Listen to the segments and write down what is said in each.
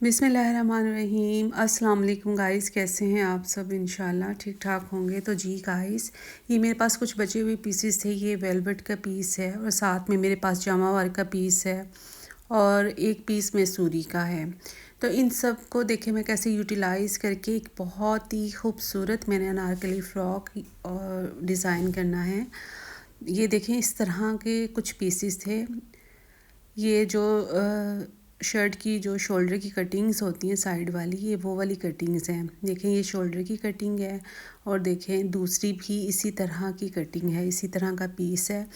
बिस्मिल्लाहिर्रहमानिर्रहीम। अस्सलाम वालेकुम गाइस, कैसे हैं आप सब? इंशाल्लाह ठीक ठाक होंगे। तो जी गाइस, ये मेरे पास कुछ बचे हुए पीसेस थे। ये वेलवेट का पीस है और साथ में मेरे पास जामा वर्क का पीस है और एक पीस मैसूरी का है। तो इन सब को देखें मैं कैसे यूटिलाइज़ करके एक बहुत ही खूबसूरत मैंने अनारकली फ़्रॉक और डिज़ाइन करना है। ये देखें इस तरह के कुछ पीसेस थे। ये जो शर्ट की जो शोल्डर की कटिंग्स होती हैं साइड वाली, ये वो वाली कटिंग्स हैं। देखें ये शोल्डर की कटिंग है और देखें दूसरी भी इसी तरह की कटिंग है, इसी तरह का पीस है।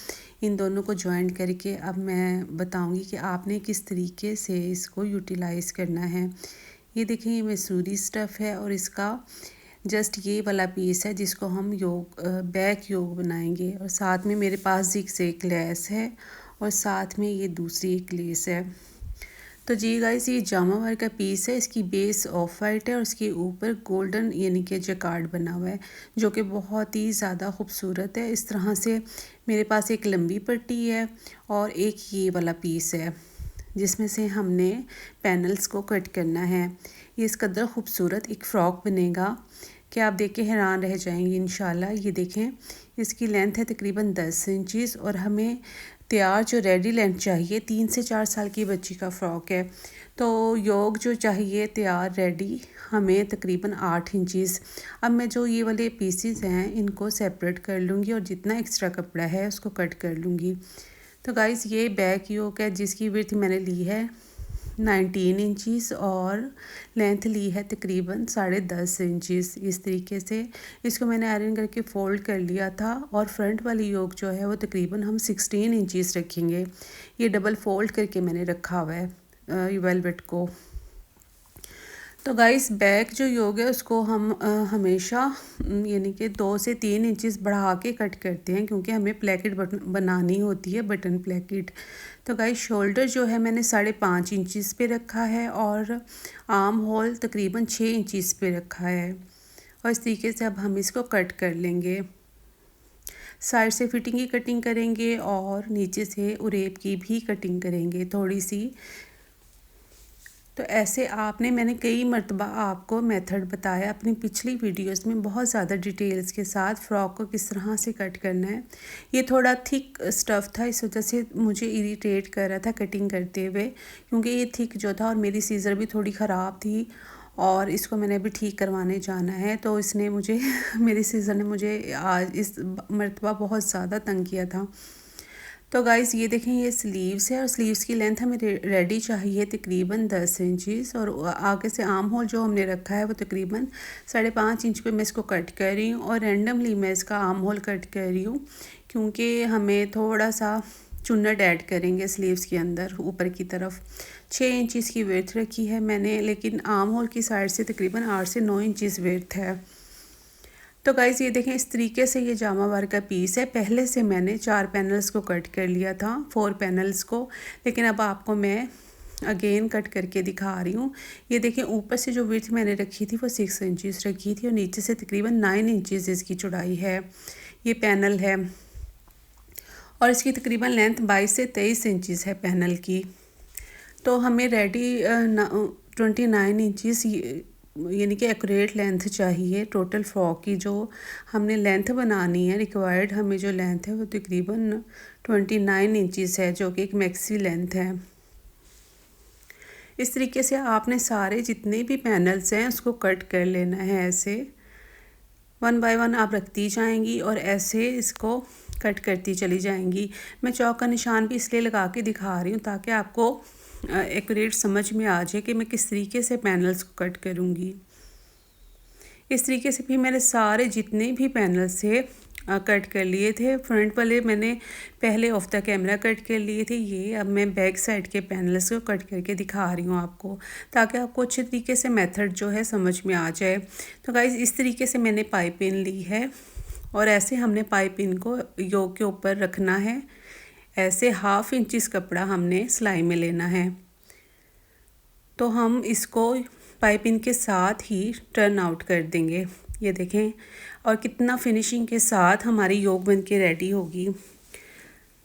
इन दोनों को जॉइंट करके अब मैं बताऊंगी कि आपने किस तरीके से इसको यूटिलाइज़ करना है। ये देखें ये मैसूरी स्टफ़ है और इसका जस्ट ये वाला पीस है जिसको हम बैक योग बनाएंगे। और साथ में मेरे पास जिग से एक लेस है और साथ में ये दूसरी एक लेस है। तो जी गाइस, ये जामा वर्क का पीस है। इसकी बेस ऑफ वाइट है और इसके ऊपर गोल्डन यानी कि जैकार्ड बना हुआ है जो कि बहुत ही ज़्यादा खूबसूरत है। इस तरह से मेरे पास एक लंबी पट्टी है और एक ये वाला पीस है जिसमें से हमने पैनल्स को कट करना है। ये इस कदर खूबसूरत एक फ़्रॉक बनेगा कि आप देख के हैरान रह जाएंगे इंशाल्लाह। ये देखें इसकी लेंथ है तकरीबन 10 इंचज़ और हमें तैयार जो रेडी लेंथ चाहिए 3 से 4 साल की बच्ची का फ़्रॉक है। तो योग जो चाहिए तैयार रेडी हमें तकरीबन 8 इंचज़। अब मैं जो ये वाले पीसेस हैं इनको सेपरेट कर लूँगी और जितना एक्स्ट्रा कपड़ा है उसको कट कर लूँगी। तो गाइस, ये बैक योग है जिसकी विड्थ मैंने ली है 19 इंचज़ और लेंथ ली है तकरीबन 10.5 इंचज़। इस तरीके से इसको मैंने आयरन करके फ़ोल्ड कर लिया था और फ्रंट वाली योग जो है वो तकरीबन हम 16 इंचज़ रखेंगे। ये डबल फ़ोल्ड करके मैंने रखा हुआ है वेलवेट को। तो गाइस, बैक जो योग है उसको हम हमेशा यानी कि 2 से 3 इंचज़ बढ़ा के कट करते हैं क्योंकि हमें प्लेकेट बनानी होती है, बटन प्लेकेट। तो गाइस, शोल्डर जो है मैंने 5.5 इंचज़ पे रखा है और आर्म होल तकरीबन 6 इंचज़ पे रखा है। और इस तरीके से अब हम इसको कट कर लेंगे। साइड से फिटिंग की कटिंग करेंगे और नीचे से उरेब की भी कटिंग करेंगे थोड़ी सी। तो ऐसे मैंने कई मरतबा आपको मेथड बताया अपनी पिछली वीडियोस में बहुत ज़्यादा डिटेल्स के साथ फ़्रॉक को किस तरह से कट करना है। ये थोड़ा थिक स्टफ़ था, इस वजह से मुझे इरिटेट कर रहा था कटिंग करते हुए क्योंकि ये थिक जो था और मेरी सीज़र भी थोड़ी ख़राब थी और इसको मैंने अभी ठीक करवाने जाना है। तो इसने मुझे मेरी सीज़र ने मुझे आज इस मरतबा बहुत ज़्यादा तंग किया था। तो गाइज़, ये देखें ये स्लीव्स है और स्लीव्स की लेंथ हमें रेडी चाहिए तकरीबन 10 इंचज़ और आगे से आर्म होल जो हमने रखा है वो तकरीबन 5.5 इंच पे मैं इसको कट कर रही हूँ और रैंडमली मैं इसका आर्म होल कट कर रही हूँ क्योंकि हमें थोड़ा सा चुन्नट ऐड करेंगे स्लीव्स के अंदर ऊपर की तरफ। 6 इंचज़ की विड्थ रखी है मैंने, लेकिन आर्म होल की साइड से तकरीबन 8 से 9 इंचज़ विड्थ है। तो गाइज़, ये देखें इस तरीके से ये जामा वर्क का पीस है। पहले से मैंने 4 पैनल्स को कट कर लिया था, 4 पैनल्स को, लेकिन अब आपको मैं अगेन कट करके दिखा रही हूँ। ये देखें ऊपर से जो विड्थ मैंने रखी थी वो 6 इंचज़ रखी थी और नीचे से तकरीबन 9 इंचज़ इसकी चौड़ाई है। ये पैनल है और इसकी तकरीबन लेंथ 22 से 23 इंचज़ है पैनल की। तो हमें रेडी 29 इंचज़ यानी कि एक्यूरेट लेंथ चाहिए टोटल फ्रॉक की। जो हमने लेंथ बनानी है रिक्वायर्ड हमें जो लेंथ है वो तकरीबन 29 इंचज़ है जो कि एक मैक्सी लेंथ है। इस तरीके से आपने सारे जितने भी पैनल्स हैं उसको कट कर लेना है। ऐसे 1 बाय 1 आप रखती जाएंगी और ऐसे इसको कट करती चली जाएंगी। मैं चौक का निशान भी इसलिए लगा के दिखा रही हूँ ताकि आपको एक्यूरेट समझ में आ जाए कि मैं किस तरीके से पैनल्स को कट करूँगी। इस तरीके से भी मैंने सारे जितने भी पैनल्स थे कट कर लिए थे। फ्रंट वाले मैंने पहले ऑफ द कैमरा कट कर लिए थे। ये अब मैं बैक साइड के पैनल्स को कट करके दिखा रही हूँ आपको ताकि आपको अच्छे तरीके से मेथड जो है समझ में आ जाए। तो गाइस, इस तरीके से मैंने पाइपिंग ली है और ऐसे हमने पाइपिंग को योग के ऊपर रखना है। ऐसे 1/2 इंच कपड़ा हमने सिलाई में लेना है। तो हम इसको पाइपिंग के साथ ही टर्न आउट कर देंगे। ये देखें और कितना फिनिशिंग के साथ हमारी योग बन के रेडी होगी।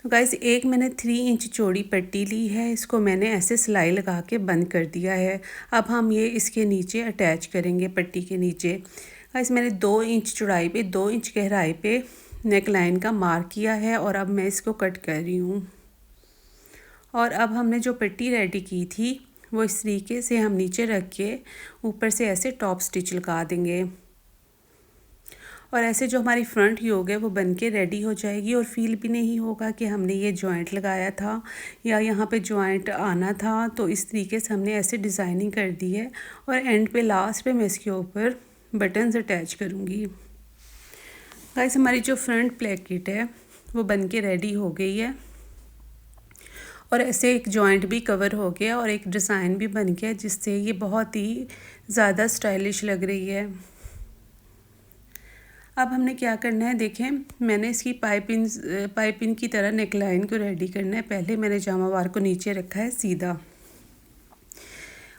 तो गाइस एक मैंने 3 इंच चौड़ी पट्टी ली है, इसको मैंने ऐसे सिलाई लगा के बंद कर दिया है। अब हम ये इसके नीचे अटैच करेंगे पट्टी के नीचे। गाइस मैंने 2 इंच चौड़ाई पे 2 इंच गहराई पे नेक लाइन का मार्क किया है और अब मैं इसको कट कर रही हूँ। और अब हमने जो पट्टी रेडी की थी वो इस तरीके से हम नीचे रख के ऊपर से ऐसे टॉप स्टिच लगा देंगे और ऐसे जो हमारी फ्रंट योग है वो बन के रेडी हो जाएगी और फील भी नहीं होगा कि हमने ये जॉइंट लगाया था या यहाँ पे जॉइंट आना था। तो इस तरीके से हमने ऐसे डिज़ाइनिंग कर दी है और एंड पे लास्ट पे मैं इसके ऊपर बटन्स अटैच करूँगी। गाइस हमारी जो फ्रंट प्लेकिट है वो बन के रेडी हो गई है और ऐसे एक जॉइंट भी कवर हो गया और एक डिज़ाइन भी बन गया जिससे ये बहुत ही ज़्यादा स्टाइलिश लग रही है। अब हमने क्या करना है, देखें मैंने इसकी पाइपिंग की तरह नेकलाइन को रेडी करना है। पहले मैंने जामावार को नीचे रखा है सीधा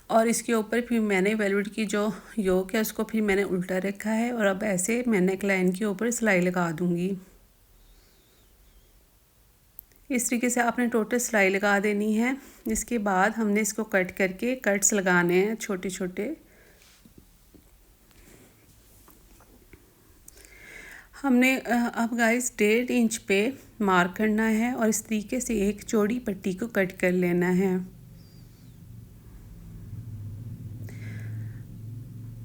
और इसके ऊपर फिर मैंने वेलवेट की जो योक है उसको फिर मैंने उल्टा रखा है और अब ऐसे मैं नेकलाइन के ऊपर सिलाई लगा दूंगी। इस तरीके से आपने टोटल सिलाई लगा देनी है। इसके बाद हमने इसको कट करके कट्स लगाने हैं छोटे छोटे। हमने अब गाइस 1.5 इंच पे मार्क करना है और इस तरीके से एक चौड़ी पट्टी को कट कर लेना है।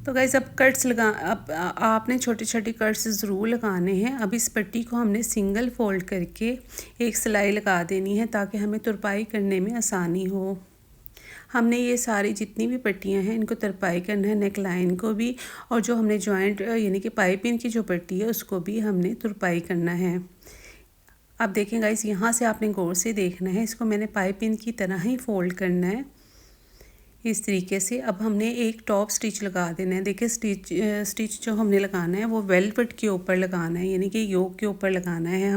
तो गाइस अब कट्स अब आपने छोटे छोटे कट्स ज़रूर लगाने हैं। अब इस पट्टी को हमने सिंगल फोल्ड करके एक सिलाई लगा देनी है ताकि हमें तुरपाई करने में आसानी हो। हमने ये सारी जितनी भी पट्टियां हैं इनको तुरपाई करना है, नेक लाइन को भी और जो हमने जॉइंट यानी कि पाइपिंग की जो पट्टी है उसको भी हमने तुरपाई करना है। अब देखें गाइस यहाँ से आपने गौर से देखना है, इसको मैंने पाइपिंग की तरह ही फोल्ड करना है इस तरीके से। अब हमने एक टॉप स्टिच लगा देना है। देखिए स्टिच जो हमने लगाना है वो वेलवेट के ऊपर लगाना है, यानी कि योक के ऊपर लगाना है।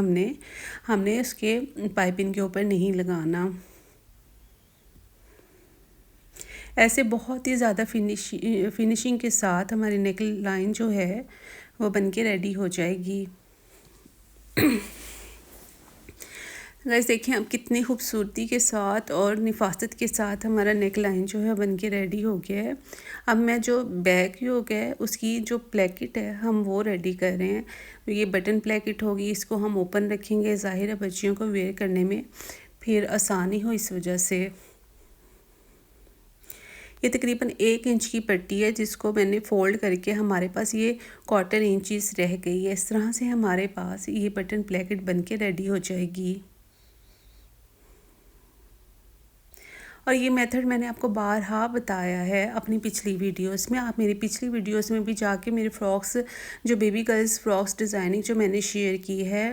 हमने उसके पाइपिंग के ऊपर नहीं लगाना। ऐसे बहुत ही ज़्यादा फिनिशिंग के साथ हमारी नेक लाइन जो है वो बन के रेडी हो जाएगी। गाइस देखिए अब कितनी खूबसूरती के साथ और निफासत के साथ हमारा नेक लाइन जो है बन के रेडी हो गया है। अब मैं जो बैक योग है उसकी जो प्लेकिट है हम वो रेडी कर रहे हैं। ये बटन प्लेकिट होगी, इसको हम ओपन रखेंगे, ज़ाहिर है बच्चियों को वेयर करने में फिर आसानी हो इस वजह से। ये तकरीबन 1 इंच की पट्टी है जिसको मैंने फ़ोल्ड करके हमारे पास ये 1/4 इंचेस रह गई है। इस तरह से हमारे पास ये बटन प्लेकेट बन के रेडी हो जाएगी। और ये मेथड मैंने आपको बारहा बताया है अपनी पिछली वीडियोस में। आप मेरी पिछली वीडियोस में भी जाके मेरे फ़्रॉक्स जो बेबी गर्ल्स फ़्रॉक्स डिज़ाइनिंग जो मैंने शेयर की है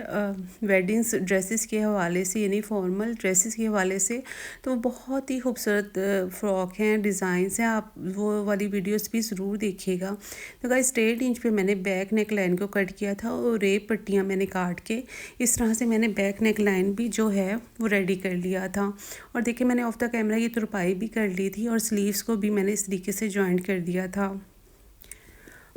वेडिंग्स ड्रेसेस के हवाले से, यानी फॉर्मल ड्रेसेस के हवाले से, तो बहुत ही खूबसूरत फ़्रॉक हैं, डिज़ाइंस हैं। आप वो वाली वीडियोस भी ज़रूर देखिएगा। तो गाइस 1.5 इंच पे मैंने बैक नेक लाइन को कट किया था और रेप पट्टियाँ मैंने काट के इस तरह से मैंने बैक नेक लाइन भी जो है वो रेडी कर लिया था। और देखिए मैंने ऑफ द कैमरा ये तुरपाई भी कर ली थी और स्लीव्स को भी मैंने इस तरीके से जॉइंट कर दिया था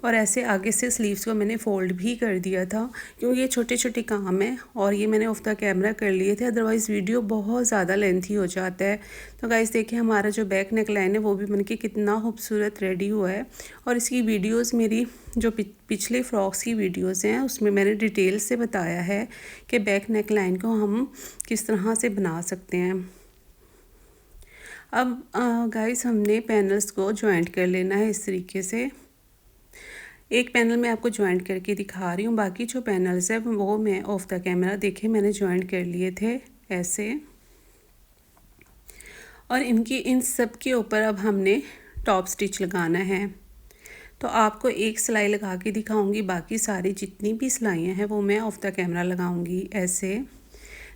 और ऐसे आगे से स्लीव्स को मैंने फ़ोल्ड भी कर दिया था क्योंकि ये छोटे छोटे काम हैं और ये मैंने ऑफ द कैमरा कर लिए थे, अदरवाइज़ वीडियो बहुत ज़्यादा लेंथी हो जाता है। तो गाइस देखिए हमारा जो बैक नेक लाइन है वो भी बनके कितना खूबसूरत रेडी हुआ है। और इसकी वीडियोस मेरी जो पिछले फ्रॉक्स की वीडियोस हैं उसमें मैंने डिटेल से बताया है कि बैक नेक लाइन को हम किस तरह से बना सकते हैं। अब गाइस हमने पैनल्स को जॉइंट कर लेना है इस तरीके से। एक पैनल मैं आपको जॉइंट करके दिखा रही हूँ, बाकी जो पैनल्स है वो मैं ऑफ द कैमरा देखे मैंने जॉइंट कर लिए थे ऐसे। और इन सब के ऊपर अब हमने टॉप स्टिच लगाना है। तो आपको एक सिलाई लगा के दिखाऊंगी, बाकी सारी जितनी भी सिलाइयाँ हैं वो मैं ऑफ द कैमरा लगाऊंगी ऐसे।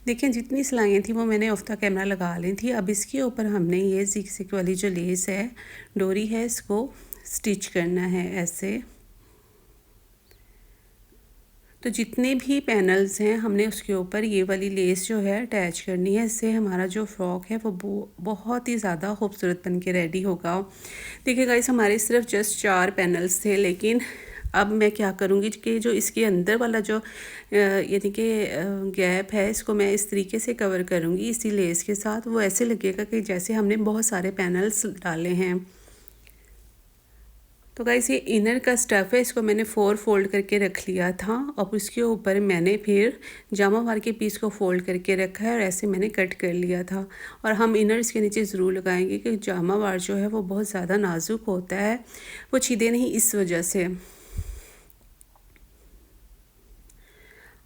देखिए जितनी सिलाइयाँ थी वो मैंने ऑफ द कैमरा लगा ली थी। अब इसके ऊपर हमने ये ज़िग-ज़ैग वाली जो लेस है, डोरी है, इसको स्टिच करना है ऐसे। तो जितने भी पैनल्स हैं हमने उसके ऊपर ये वाली लेस जो है अटैच करनी है। इससे हमारा जो फ्रॉक है वो बहुत ही ज़्यादा खूबसूरत बन के रेडी होगा। देखिए गाइस हमारे सिर्फ जस्ट 4 पैनल्स थे, लेकिन अब मैं क्या करूँगी कि जो इसके अंदर वाला जो यानी कि गैप है, इसको मैं इस तरीके से कवर करूँगी इसी लेस के साथ। वो ऐसे लगेगा कि जैसे हमने बहुत सारे पैनल्स डाले हैं। तो गाइस ये इनर का स्टफ़ है, इसको मैंने 4 फोल्ड करके रख लिया था और उसके ऊपर मैंने फिर जामा वार के पीस को फोल्ड करके रखा है और ऐसे मैंने कट कर लिया था। और हम इनर इसके नीचे ज़रूर लगाएंगे कि जामा वार जो है वो बहुत ज़्यादा नाजुक होता है, वो छिदे नहीं इस वजह से।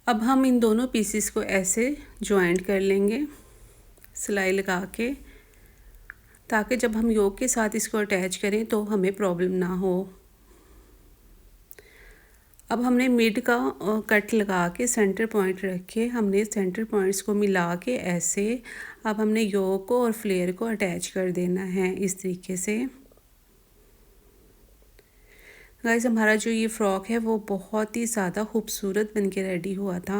अब हम इन दोनों पीसेस को ऐसे जॉइंट कर लेंगे सिलाई लगा के, ताकि जब हम योक के साथ इसको अटैच करें तो हमें प्रॉब्लम ना हो। अब हमने मिड का कट लगा के सेंटर पॉइंट रख के हमने सेंटर पॉइंट्स को मिला के ऐसे अब हमने योक को और फ्लेयर को अटैच कर देना है इस तरीके से। गाइस हमारा जो ये फ्रॉक है वो बहुत ही ज़्यादा खूबसूरत बन के रेडी हुआ था।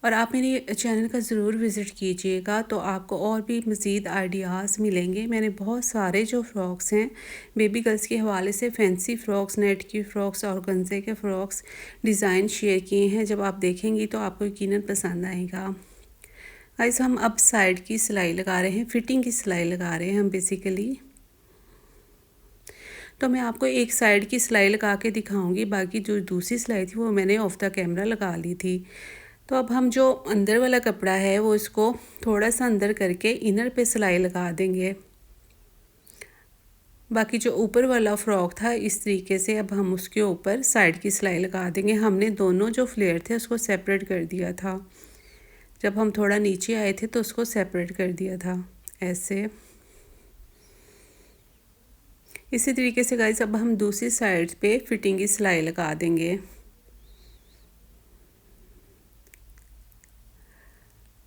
और आप मेरे चैनल का ज़रूर विज़िट कीजिएगा तो आपको और भी मज़ीद आइडियाज़ मिलेंगे। मैंने बहुत सारे जो फ़्रॉक्स हैं बेबी गर्ल्स के हवाले से फैंसी फ़्रॉक्स, नेट की फ़्रॉक्स और गंजे के फ़्रॉक्स डिज़ाइन शेयर किए हैं। जब आप देखेंगी तो आपको यकीनन पसंद आएगा। गाइस हम अब साइड की सिलाई लगा रहे हैं, फिटिंग की सिलाई लगा रहे हैं हम बेसिकली। तो मैं आपको एक साइड की सिलाई लगा के दिखाऊंगी, बाकी जो दूसरी सिलाई थी वो मैंने ऑफ द कैमरा लगा ली थी। तो अब हम जो अंदर वाला कपड़ा है वो इसको थोड़ा सा अंदर करके इनर पे सिलाई लगा देंगे। बाकी जो ऊपर वाला फ्रॉक था इस तरीके से अब हम उसके ऊपर साइड की सिलाई लगा देंगे। हमने दोनों जो फ्लेयर थे उसको सेपरेट कर दिया था, जब हम थोड़ा नीचे आए थे तो उसको सेपरेट कर दिया था ऐसे। इसी तरीके से गाइस अब हम दूसरी साइड पे फिटिंग की सिलाई लगा देंगे।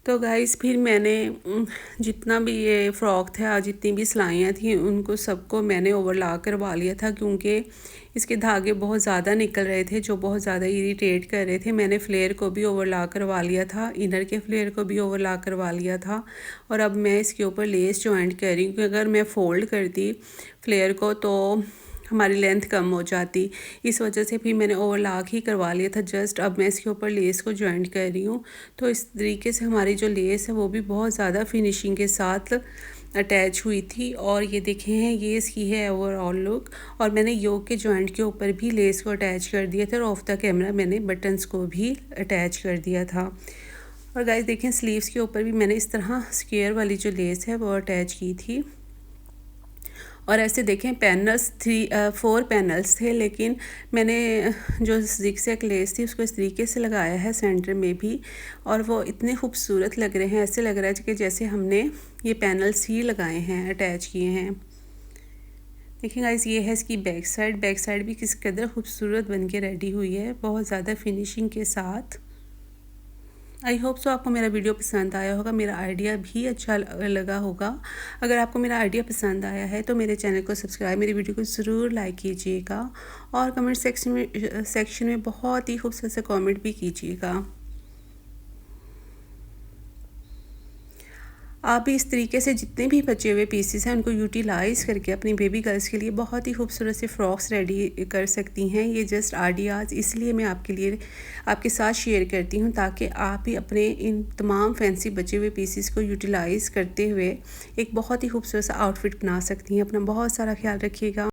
तो गाइस फिर मैंने जितना भी ये फ़्रॉक था, जितनी भी सिलाइयाँ थी उनको सबको मैंने ओवरलॉक करवा लिया था, क्योंकि इसके धागे बहुत ज़्यादा निकल रहे थे जो बहुत ज़्यादा इरिटेट कर रहे थे। मैंने फ्लेयर को भी ओवरलॉक करवा लिया था, इनर के फ्लेयर को भी ओवरलॉक करवा लिया था। और अब मैं इसके ऊपर लेस जॉइंट कर रही हूँ, क्योंकि अगर मैं फ़ोल्ड करती फ्लेयर को तो हमारी लेंथ कम हो जाती। इस वजह से फिर मैंने ओवरलॉक ही करवा लिया था जस्ट। अब मैं इसके ऊपर लेस को जॉइंट कर रही हूँ। तो इस तरीके से हमारी जो लेस है वो भी बहुत ज़्यादा फिनिशिंग के साथ अटैच हुई थी। और ये देखें हैं ये इसकी है ओवरऑल लुक। और मैंने योक के जॉइंट के ऊपर भी लेस को अटैच कर दिया था और ऑफ द कैमरा मैंने बटन्स को भी अटैच कर दिया था। और गाइस देखें स्लीव्स के ऊपर भी मैंने इस तरह स्क्वायर वाली जो लेस है वो अटैच की थी। और ऐसे देखें पैनल्स 4 पैनल्स थे, लेकिन मैंने जो ज़िगज़ैग लेस थी उसको इस तरीके से लगाया है सेंटर में भी, और वो इतने खूबसूरत लग रहे हैं। ऐसे लग रहा है कि जैसे हमने ये पैनल्स ही लगाए हैं, अटैच किए हैं। देखिए गाइस ये है इसकी बैक साइड भी किस कदर खूबसूरत बन के रेडी हुई है, बहुत ज़्यादा फिनिशिंग के साथ। आई होप सो आपको मेरा वीडियो पसंद आया होगा, मेरा आइडिया भी अच्छा लगा होगा। अगर आपको मेरा आइडिया पसंद आया है तो मेरे चैनल को सब्सक्राइब, मेरी वीडियो को ज़रूर लाइक कीजिएगा और कमेंट सेक्शन में बहुत ही खूबसूरत से कमेंट भी कीजिएगा। आप भी इस तरीके से जितने भी बचे हुए पीसेस हैं उनको यूटिलाइज़ करके अपनी बेबी गर्ल्स के लिए बहुत ही खूबसूरत से फ़्रॉक्स रेडी कर सकती हैं। ये जस्ट आइडियाज़ इसलिए मैं आपके लिए आपके साथ शेयर करती हूँ, ताकि आप भी अपने इन तमाम फैंसी बचे हुए पीसेस को यूटिलाइज़ करते हुए एक बहुत ही खूबसूरत सा आउटफिट बना सकती हैं। अपना बहुत सारा ख्याल रखिएगा।